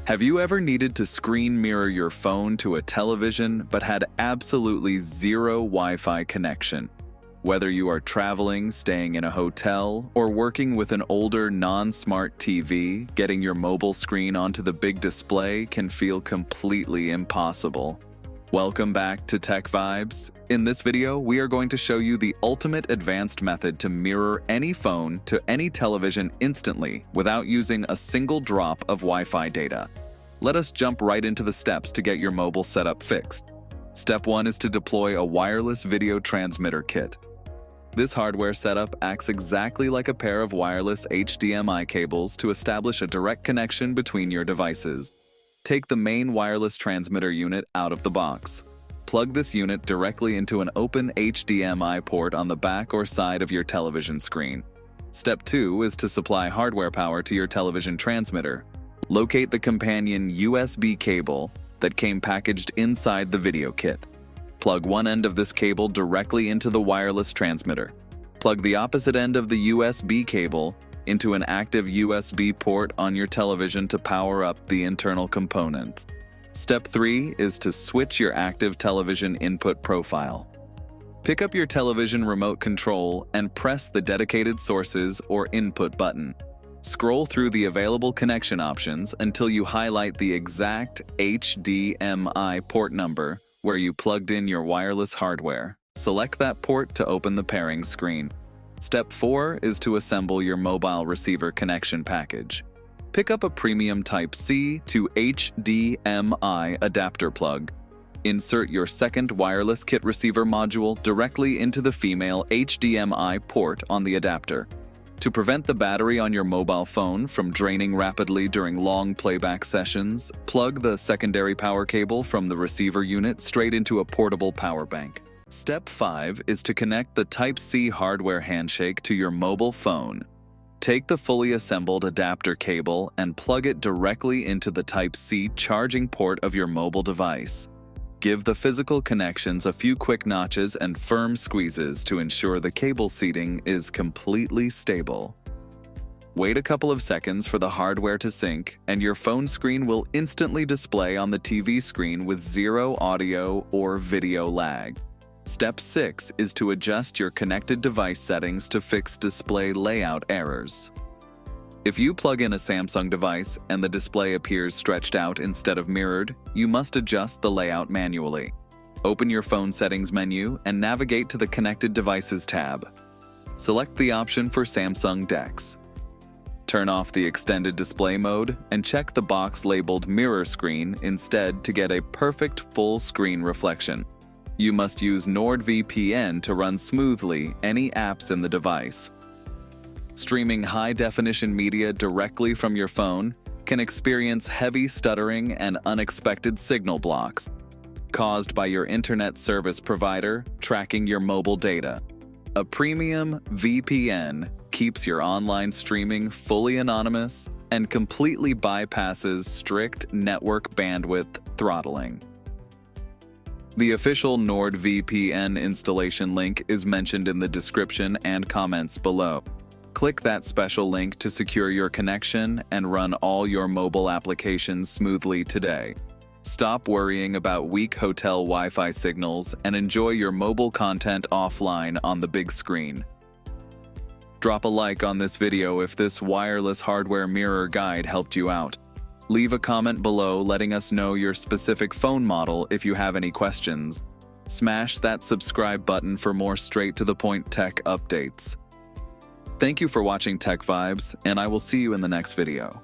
Have you ever needed to screen mirror your phone to a television but had absolutely zero Wi-Fi connection? Whether you are traveling, staying in a hotel, or working with an older non-smart TV, getting your mobile screen onto the big display can feel completely impossible. Welcome back to TechVibes. In this video, we are going to show you the ultimate advanced method to mirror any phone to any television instantly without using a single drop of Wi-Fi data. Let us jump right into the steps to get your mobile setup fixed. Step 1 is to deploy a wireless video transmitter kit. This hardware setup acts exactly like a pair of wireless HDMI cables to establish a direct connection between your devices. Take the main wireless transmitter unit out of the box. Plug this unit directly into an open HDMI port on the back or side of your television screen. Step 2 is to supply hardware power to your television transmitter. Locate the companion USB cable that came packaged inside the video kit. Plug one end of this cable directly into the wireless transmitter. Plug the opposite end of the USB cable into an active USB port on your television to power up the internal components. Step 3 is to switch your active television input profile. Pick up your television remote control and press the dedicated sources or input button. Scroll through the available connection options until you highlight the exact HDMI port number where you plugged in your wireless hardware. Select that port to open the pairing screen. Step 4 is to assemble your mobile receiver connection package. Pick up a premium Type-C to HDMI adapter plug. Insert your second wireless kit receiver module directly into the female HDMI port on the adapter. To prevent the battery on your mobile phone from draining rapidly during long playback sessions, plug the secondary power cable from the receiver unit straight into a portable power bank. Step 5 is to connect the Type-C hardware handshake to your mobile phone. Take the fully assembled adapter cable and plug it directly into the Type-C charging port of your mobile device. Give the physical connections a few quick notches and firm squeezes to ensure the cable seating is completely stable. Wait a couple of seconds for the hardware to sync, and your phone screen will instantly display on the TV screen with zero audio or video lag. Step 6 is to adjust your connected device settings to fix display layout errors. If you plug in a Samsung device and the display appears stretched out instead of mirrored, you must adjust the layout manually. Open your phone settings menu and navigate to the Connected Devices tab. Select the option for Samsung DeX. Turn off the extended display mode and check the box labeled Mirror Screen instead to get a perfect full screen reflection. You must use NordVPN to run smoothly any apps in the device. Streaming high-definition media directly from your phone can experience heavy stuttering and unexpected signal blocks caused by your internet service provider tracking your mobile data. A premium VPN keeps your online streaming fully anonymous and completely bypasses strict network bandwidth throttling. The official NordVPN installation link is mentioned in the description and comments below. Click that special link to secure your connection and run all your mobile applications smoothly today. Stop worrying about weak hotel Wi-Fi signals and enjoy your mobile content offline on the big screen. Drop a like on this video if this wireless hardware mirror guide helped you out. Leave a comment below letting us know your specific phone model if you have any questions. Smash that subscribe button for more straight-to-the-point tech updates. Thank you for watching TechVibes, and I will see you in the next video.